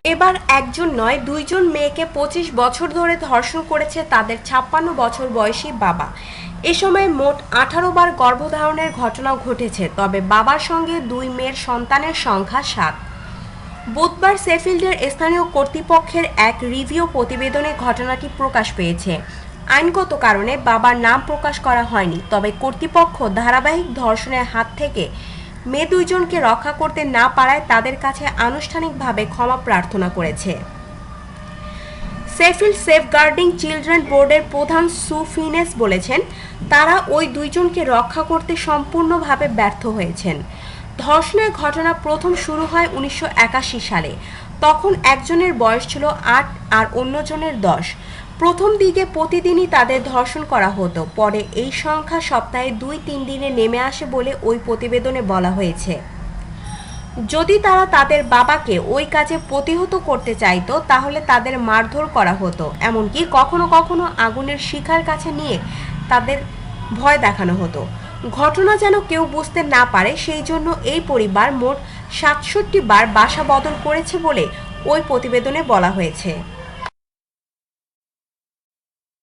এবার একজন নয়, দুইজন মেয়েকে 25 বছর ধরে ধর্ষণ করেছে তাদের 56 বছর বয়সী বাবা। এ সময় মোট 18 বার গর্ভধারণের ঘটনা ঘটেছে, তবে বাবার সঙ্গে দুই মেয়ের সন্তানের সংখ্যা 7। বুধবার শেফিল্ডের স্থানীয় কর্তৃপক্ষের এক রিভিউ প্রতিবেদনে ঘটনাটি প্রকাশ পেয়েছে। আইনগত কারণে বাবার নাম প্রকাশ করা হয়নি, তবে কর্তৃপক্ষ ধারাবাহিক ধর্ষণের হাত থেকে মেয়ে দুইজনকে রক্ষা করতে না পারায় তাদের কাছে আনুষ্ঠানিকভাবে ক্ষমা প্রার্থনা করেছে। শেফিল্ড সেফগার্ডিং চিলড্রেন বোর্ডের প্রধান সু ফিনেস বলেছেন, তারা ওই দুইজনকে রক্ষা করতে সম্পূর্ণভাবে ব্যর্থ হয়েছেন। ধর্ষণের ঘটনা প্রথম শুরু হয় 1981 সালে। তখন একজনের বয়স ছিল 8 আর অন্যজনের 10। প্রথম দিকে প্রতিদিনই তাদের ধর্ষণ করা হতো, পরে এই সংখ্যা সপ্তাহে 2-3 দিনে নেমে আসে বলে ওই প্রতিবেদনে বলা হয়েছে। যদি তারা তাদের বাবাকে ওই কাজে প্রতিহত করতে চাইতো তাহলে তাদের মারধর করা হতো, এমনকি কখনো কখনো আগুনের শিখার কাছে নিয়ে তাদের ভয় দেখানো হতো। ঘটনা যেন কেউ বুঝতে না পারে সেই জন্য এই পরিবার মোট 67 বার বাসা বদল করেছে বলে ওই প্রতিবেদনে বলা হয়েছে।